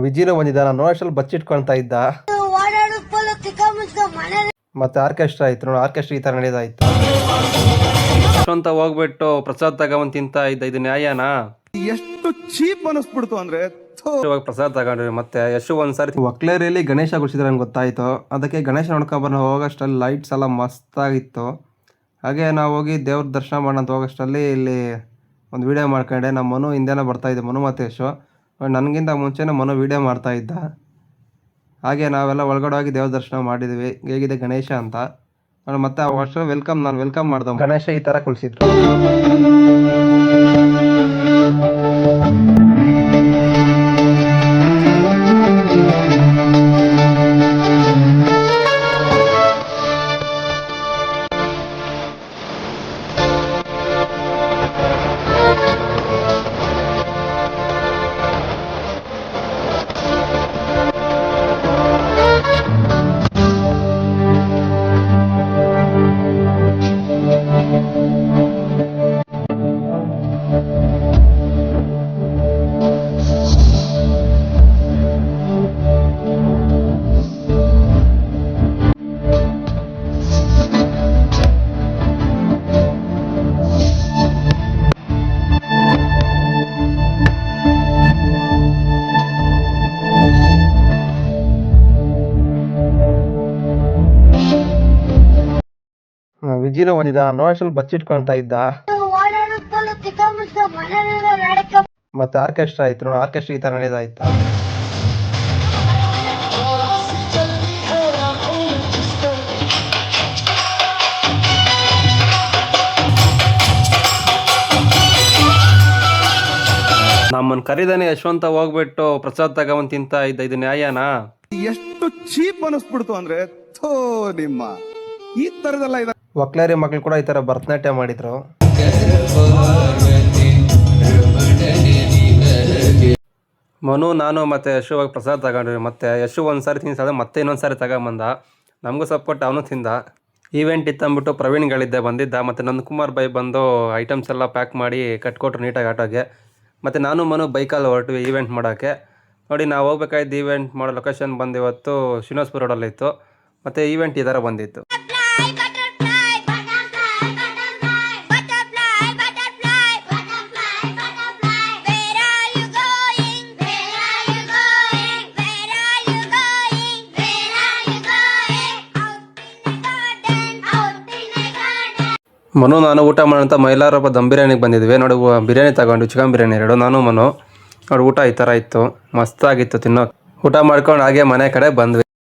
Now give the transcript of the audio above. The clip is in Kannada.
ವಿಜಿನೂ ಬಂದಿದ್ದ. ನಾನು ಅಷ್ಟರಲ್ಲಿ ಬಚ್ಚಿಟ್ಕೊಳ್ತಾ ಇದ್ದ. ಮತ್ತೆ ಆರ್ಕೆಸ್ಟ್ರಾ ಆಯ್ತು ನೋಡಿ, ಆರ್ಕೆಸ್ಟ್ರಾ ಈ ತರ ನಡೆಯೋದಾಯ್ತು ಅಂತ ಹೋಗ್ಬಿಟ್ಟು ಪ್ರಸಾದ್ ತಗೊಂಡ್ ತಿಂತಾ ಇದ್ದ. ಇದು ನ್ಯಾಯನಾ? ಎಷ್ಟು ಚೀಪ್ ಅನಿಸ್ಬಿಡ್ತು ಅಂದ್ರೆ. ಇವಾಗ ಪ್ರಸಾದ್ ತಗೊಂಡ್ರಿ. ಮತ್ತೆ ಯಶು ಒಂದ್ಸಾರಿ ಒಕ್ಲೇರಿಯಲ್ಲಿ ಗಣೇಶ ಗುಡಿಸಿದ್ರೆ ಗೊತ್ತಾಯ್ತು. ಅದಕ್ಕೆ ಗಣೇಶ ನೋಡ್ಕೊಂಬರೋ ಹೋಗೋಷ್ಟರಲ್ಲಿ ಲೈಟ್ಸ್ ಎಲ್ಲ ಮಸ್ತ್ ಆಗಿತ್ತು. ಹಾಗೆ ನಾವು ಹೋಗಿ ದೇವ್ರ ದರ್ಶನ ಮಾಡೋಂತ ಹೋಗೋಷ್ಟರಲ್ಲಿ ಇಲ್ಲಿ ಒಂದು ವಿಡಿಯೋ ಮಾಡ್ಕೊಂಡೆ. ನಮ್ಮ ಮನು ಹಿಂದೆನೇ ಬರ್ತಾ ಇದ್ದೆ, ಮನು ಮತ್ತು ಯಶು. ನನಗಿಂತ ಮುಂಚೆನೇ ಮನು ವಿಡಿಯೋ ಮಾಡ್ತಾ ಇದ್ದ. ಹಾಗೆ ನಾವೆಲ್ಲ ಒಳಗಡೆ ಹೋಗಿ ದೇವ್ರ ದರ್ಶನ ಮಾಡಿದ್ವಿ. ಹೇಗಿದೆ ಗಣೇಶ ಅಂತ ಮತ್ತೆ ಆ ವರ್ಷ ನಾನು ವೆಲ್ಕಮ್ ಮಾಡ್ದೆ. ಗಣೇಶ ಈ ಥರ ಕುಳಿಸಿದ್ರು. ವಿಜಿನೂ ಬಂದಿದ್ದ. ನೋಡಲ್ಲಿ ಬಚ್ಚಿಟ್ಕೊಳ್ತಾ ಇದ್ದ. ಮತ್ತೆ ಆರ್ಕೆಸ್ಟ್ರಾ ಆಯ್ತು ನೋಡಿ, ಆರ್ಕೆಸ್ಟ್ರಾ ಈ ತರ ನಡೆಯೋದಾಯ್ತು. ನಮ್ಮನ್ ಕರಿದಾನೆ ಯಶವಂತ ಹೋಗ್ಬಿಟ್ಟು ಪ್ರಸಾದ್ ತಗೊಂಡ್ ತಿಂತಾ ಇದ್ದ. ಇದು ನ್ಯಾಯನಾ? ಎಷ್ಟು ಚೀಪ್ ಅನಿಸ್ಬಿಡ್ತು ಅಂದ್ರೆ. ನಿಮ್ಮ ಈ ತರದೆಲ್ಲ ಇದೆ. ಒಕ್ಲೇರಿ ಮಕ್ಳು ಕೂಡ ಈ ತರ ಭರತನಾಟ್ಯ ಮಾಡಿದ್ರು. ಮನು, ನಾನು ಮತ್ತೆ ಯಶು ಹೋಗಿ ಪ್ರಸಾದ್ ತಗೊಂಡ್ರಿ. ಮತ್ತೆ ಯಶು ಒಂದ್ಸಾರಿ ತಿನ್ಸಾದ, ಮತ್ತೆ ಇನ್ನೊಂದ್ಸಾರಿ ತಗೊಂಬಂದ. ನಮಗೂ ಸಪೋರ್ಟ್, ಅವನು ತಿಂದ. ಈವೆಂಟ್ ಇತ್ತಂದ್ಬಿಟ್ಟು ಪ್ರವೀಣ್ಗಳಿದ್ದೆ ಬಂದಿದ್ದ. ಮತ್ತು ನಂದಕುಮಾರ್ ಬೈ ಬಂದು ಐಟಮ್ಸ್ ಎಲ್ಲ ಪ್ಯಾಕ್ ಮಾಡಿ ಕಟ್ಕೊಟ್ರು ನೀಟಾಗಿ ಆಟೋಗೆ. ಮತ್ತು ನಾನು ಮನು ಬೈಕಲ್ಲಿ ಹೊರಟ್ವಿ ಈವೆಂಟ್ ಮಾಡೋಕ್ಕೆ. ನೋಡಿ, ನಾವು ಹೋಗ್ಬೇಕಾಯ್ತು ಈವೆಂಟ್ ಮಾಡೋ ಲೊಕೇಶನ್ ಬಂದು ಇವತ್ತು ಶ್ರೀನಿವಾಸಪುರ ರೋಡಲ್ಲಿತ್ತು. ಮತ್ತು ಈವೆಂಟ್ ಈ ಥರ ಬಂದಿತ್ತು. ಮನು ನಾನು ಊಟ ಮಾಡೋಂಥ ಮೈಲಾರಪ್ಪ ದಮ್ ಬಿರಿಯಾನಿಗೆ ಬಂದಿದ್ವಿ. ನೋಡಿ, ಬಿರಿಯಾನಿ ತಗೊಂಡು ಚಿಕನ್ ಬಿರಿಯಾನಿ 2 ನಾನು ಮನು. ನೋಡಿ, ಊಟ ಈ ಥರ ಇತ್ತು, ಮಸ್ತಾಗಿತ್ತು ತಿನ್ನೋಕೆ. ಊಟ ಮಾಡ್ಕೊಂಡು ಹಾಗೆ ಮನೆ ಕಡೆ ಬಂದ್ವಿ.